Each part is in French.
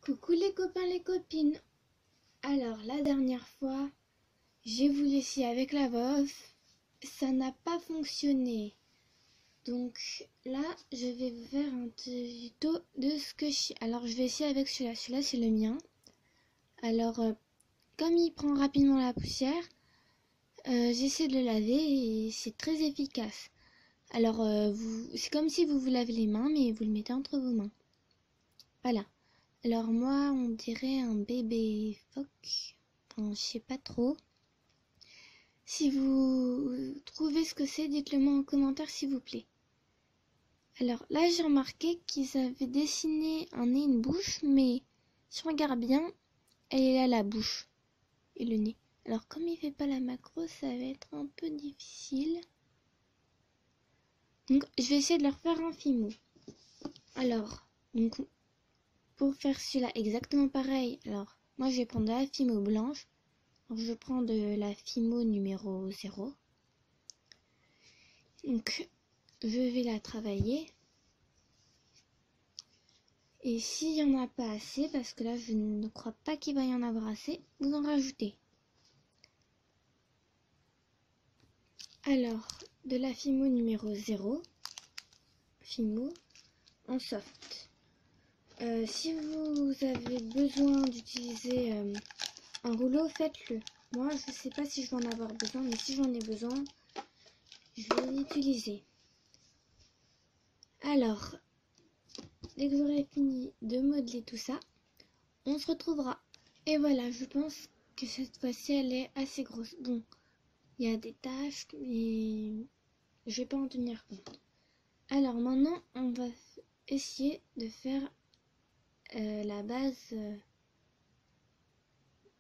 Coucou les copains, les copines. Alors la dernière fois, j'ai voulu essayer avec la voix off, ça n'a pas fonctionné. Donc là, je vais vous faire un tuto de ce que Alors je vais essayer avec celui-là. Celui-là c'est le mien. Alors comme il prend rapidement la poussière, j'essaie de le laver et c'est très efficace. Alors c'est comme si vous vous lavez les mains, mais vous le mettez entre vos mains. Voilà. Alors moi, on dirait un bébé phoque. Enfin, je sais pas trop. Si vous trouvez ce que c'est, dites-le moi en commentaire s'il vous plaît. Alors là, j'ai remarqué qu'ils avaient dessiné un nez et une bouche, mais si on regarde bien, elle est là la bouche et le nez. Alors comme il fait pas la macro, ça va être un peu difficile. Donc je vais essayer de leur faire un fimo. Alors, donc pour faire celui-là exactement pareil, alors moi je vais prendre de la fimo blanche. Donc je prends de la fimo numéro 0. Donc je vais la travailler. Et s'il n'y en a pas assez, parce que là je ne crois pas qu'il va y en avoir assez, vous en rajoutez. Alors, de la fimo numéro 0, fimo en soft. Si vous avez besoin d'utiliser un rouleau, faites-le. Moi, je ne sais pas si je vais en avoir besoin, mais si j'en ai besoin, je vais l'utiliser. Alors, dès que j'aurai fini de modeler tout ça, on se retrouvera. Et voilà, je pense que cette fois-ci, elle est assez grosse. Bon, il y a des taches, mais je vais pas en tenir compte. Alors maintenant, on va essayer de faire la base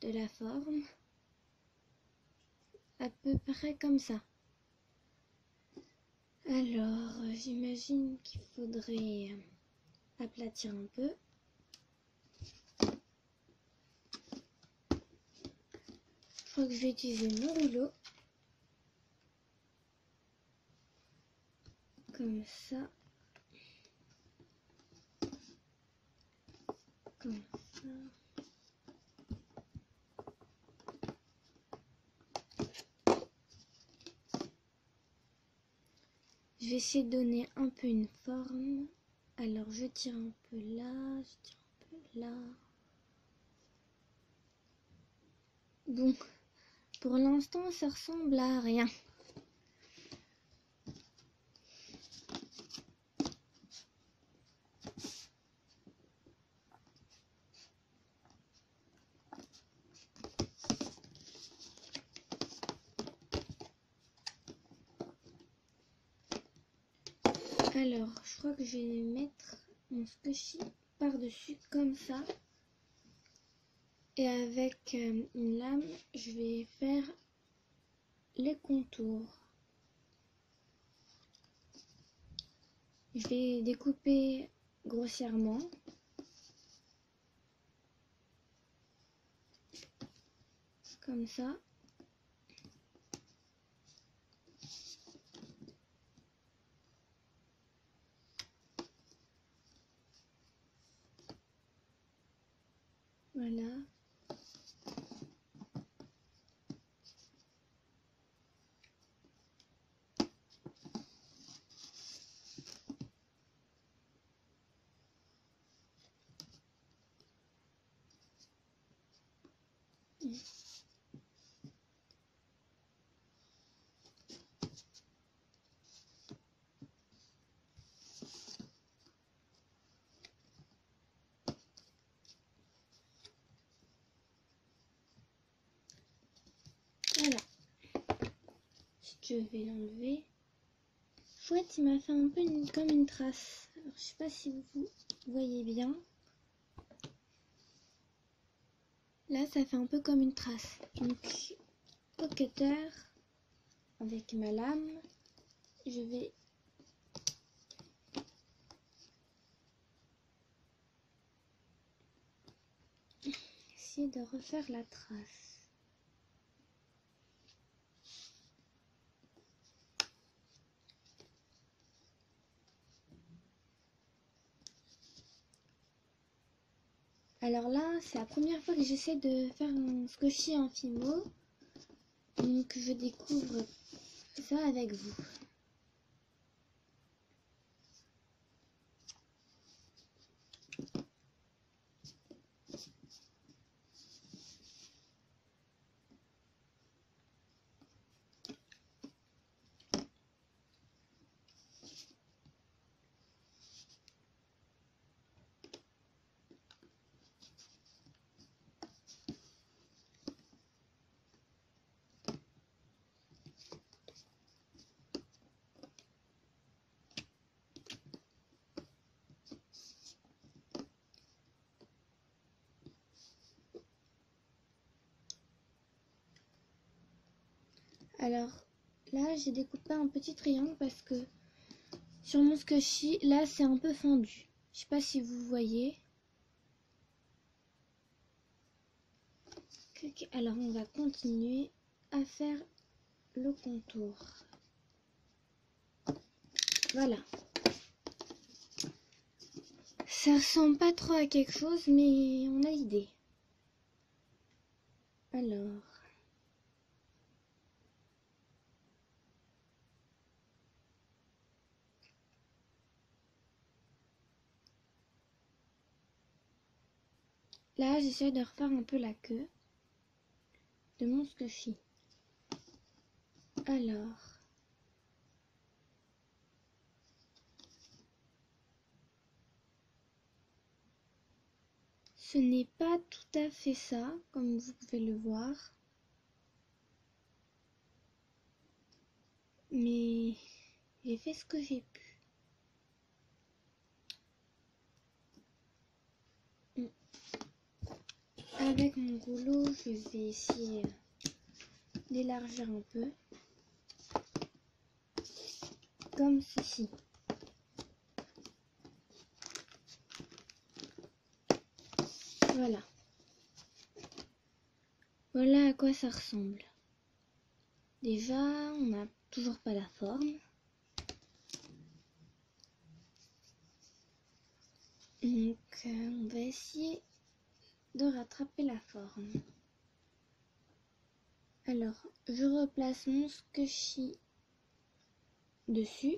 de la forme. À peu près comme ça. Alors, j'imagine qu'il faudrait aplatir un peu. Je crois que je vais utiliser mon rouleau. Comme ça. Comme ça. Je vais essayer de donner un peu une forme. Alors, je tire un peu là, je tire un peu là. Bon, pour l'instant, ça ressemble à rien. Alors, je crois que je vais mettre mon squishy par-dessus comme ça. Et avec une lame, je vais faire les contours. Je vais découper grossièrement. Comme ça. Voilà. Voilà. Je vais l'enlever. Chouette, il m'a fait un peu comme une trace. Alors, je sais pas si vous voyez bien. Là, ça fait un peu comme une trace. Donc, au cutter, avec ma lame, je vais essayer de refaire la trace. Alors là, c'est la première fois que j'essaie de faire un squishy en Fimo. Donc je découvre ça avec vous. Alors là, j'ai découpé un petit triangle parce que sur mon squishy, là, c'est un peu fendu. Je sais pas si vous voyez. Alors, on va continuer à faire le contour. Voilà. Ça ressemble pas trop à quelque chose, mais on a l'idée. Alors... Là, j'essaie de refaire un peu la queue de mon squishy. Alors... Ce n'est pas tout à fait ça, comme vous pouvez le voir. Mais j'ai fait ce que j'ai pu. Avec mon rouleau, je vais essayer d'élargir un peu. Comme ceci. Voilà. Voilà à quoi ça ressemble. Déjà, on n'a toujours pas la forme. Donc, on va essayer de rattraper la forme. Alors, je replace mon squishy dessus.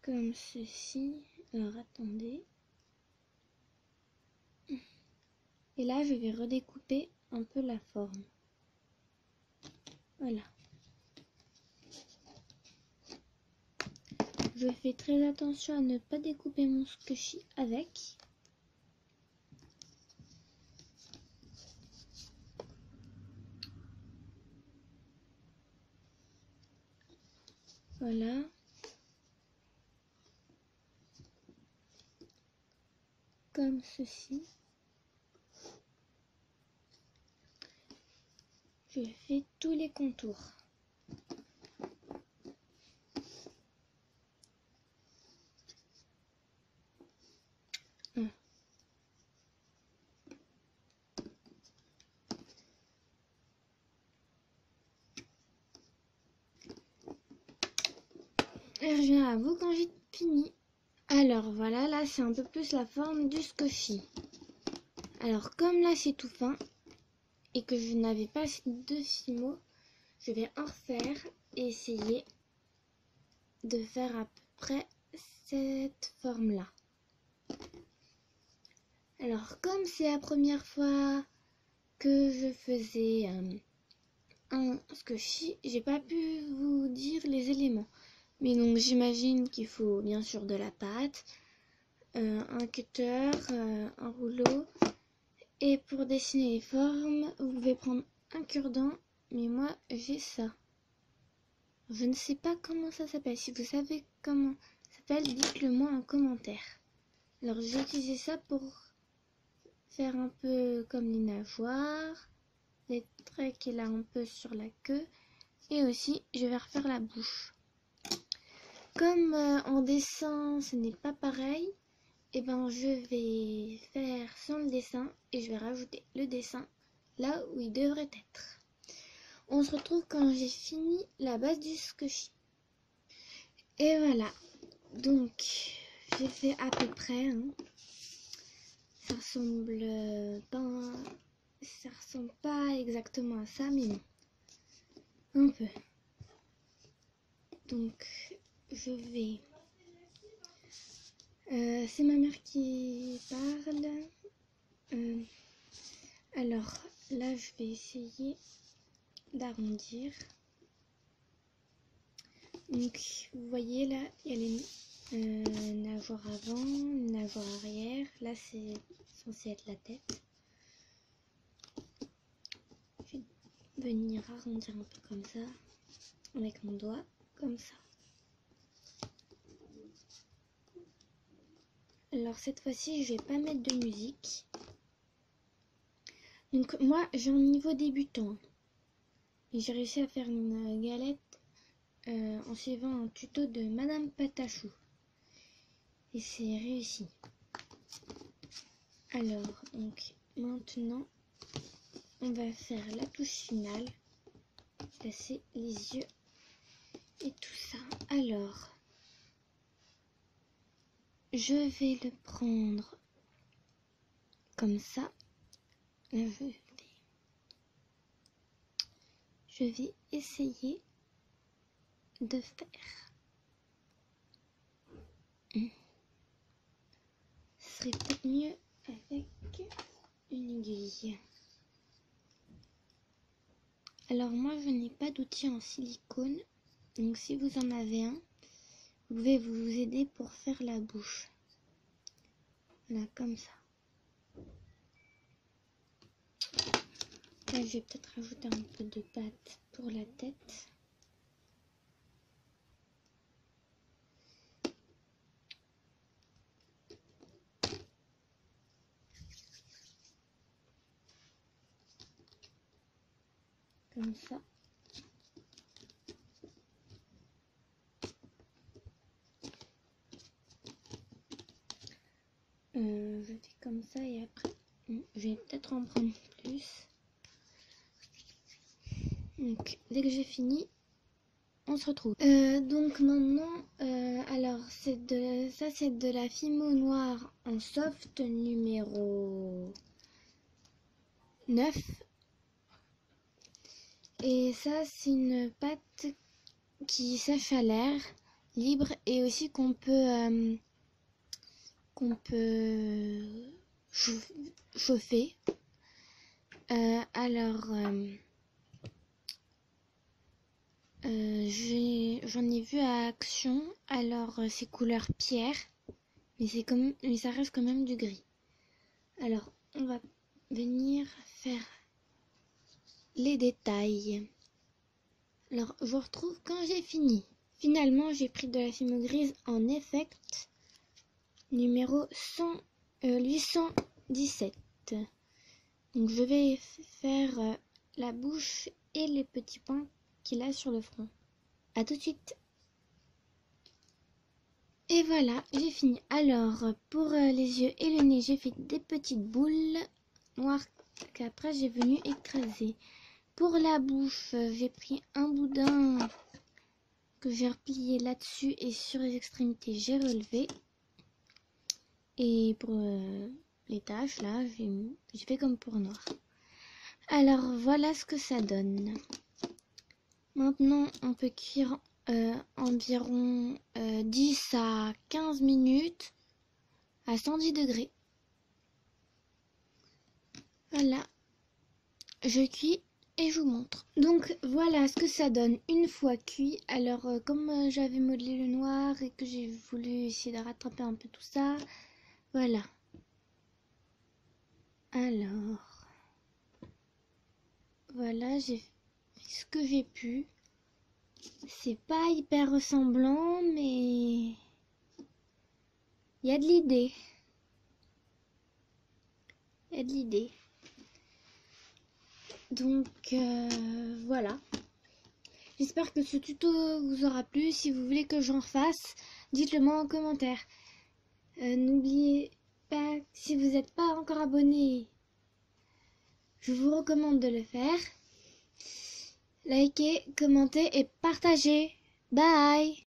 Comme ceci. Alors, attendez. Et là, je vais redécouper un peu la forme. Voilà. Je fais très attention à ne pas découper mon squishy avec. Voilà. Comme ceci. Je fais tous les contours. Et je reviens à vous quand j'ai fini. Alors voilà, là c'est un peu plus la forme du squishy. Alors comme là c'est tout fin et que je n'avais pas de Fimo, je vais en refaire et essayer de faire à peu près cette forme là. Alors comme c'est la première fois que je faisais un squishy, j'ai pas pu vous dire les éléments. Mais donc j'imagine qu'il faut bien sûr de la pâte, un cutter, un rouleau. Et pour dessiner les formes, vous pouvez prendre un cure-dent, mais moi j'ai ça. Je ne sais pas comment ça s'appelle. Si vous savez comment ça s'appelle, dites-le moi en commentaire. Alors j'ai utilisé ça pour faire un peu comme les nageoires, les traits qu'il a un peu sur la queue. Et aussi, je vais refaire la bouche. Comme en dessin, ce n'est pas pareil, et ben je vais faire sans le dessin et je vais rajouter le dessin là où il devrait être. On se retrouve quand j'ai fini la base du squishy. Et voilà, Donc, j'ai fait à peu près. Hein. Ça ressemble pas exactement à ça, mais bon, un peu. Donc, je vais. C'est ma mère qui parle. Alors, là, je vais essayer d'arrondir. Donc, vous voyez là, il y a les nageoires avant, les nageoires arrière. Là, c'est censé être la tête. Je vais venir arrondir un peu comme ça, avec mon doigt, comme ça. Alors, cette fois-ci, je vais pas mettre de musique. Donc, moi, j'ai un niveau débutant. Et j'ai réussi à faire une galette en suivant un tuto de Madame Patachou. Et c'est réussi. Alors, donc, maintenant, on va faire la touche finale. Placer les yeux et tout ça. Alors, je vais le prendre comme ça. Je vais essayer de faire. Ce serait peut-être mieux avec une aiguille. Alors moi je n'ai pas d'outil en silicone, donc si vous en avez un, vous pouvez vous aider pour faire la bouche. Voilà, comme ça. Là je vais peut-être rajouter un peu de pâte pour la tête. Comme ça. Je fais comme ça et après, je vais peut-être en prendre plus. Donc, dès que j'ai fini, on se retrouve. Donc maintenant, alors ça c'est de la Fimo Noire en soft numéro 9. Et ça c'est une pâte qui sèche à l'air libre et aussi qu'on peut chauffer. J'en ai vu à Action. Alors c'est couleur pierre, mais ça reste quand même du gris. Alors on va venir faire les détails. Alors je vous retrouve quand j'ai fini. Finalement j'ai pris de la Fimo grise en effect numéro 817. Donc je vais faire la bouche et les petits points qu'il a sur le front. A tout de suite. Et voilà, j'ai fini. Alors pour les yeux et le nez, j'ai fait des petites boules noires qu'après j'ai venu écraser. Pour la bouche, j'ai pris un boudin que j'ai replié là-dessus et sur les extrémités j'ai relevé. Et pour les taches là, j'ai fait comme pour noir. Alors voilà ce que ça donne. Maintenant on peut cuire environ 10 à 15 minutes à 110 degrés. Voilà, je cuis et je vous montre. Donc voilà ce que ça donne une fois cuit. Alors comme j'avais modelé le noir et que j'ai voulu essayer de rattraper un peu tout ça, voilà. Alors voilà, j'ai fait ce que j'ai pu. C'est pas hyper ressemblant, mais il y a de l'idée. Il y a de l'idée. Donc voilà. J'espère que ce tuto vous aura plu. Si vous voulez que j'en refasse, dites-le moi en commentaire. N'oubliez pas, si vous n'êtes pas encore abonné, je vous recommande de le faire. Likez, commentez et partagez. Bye!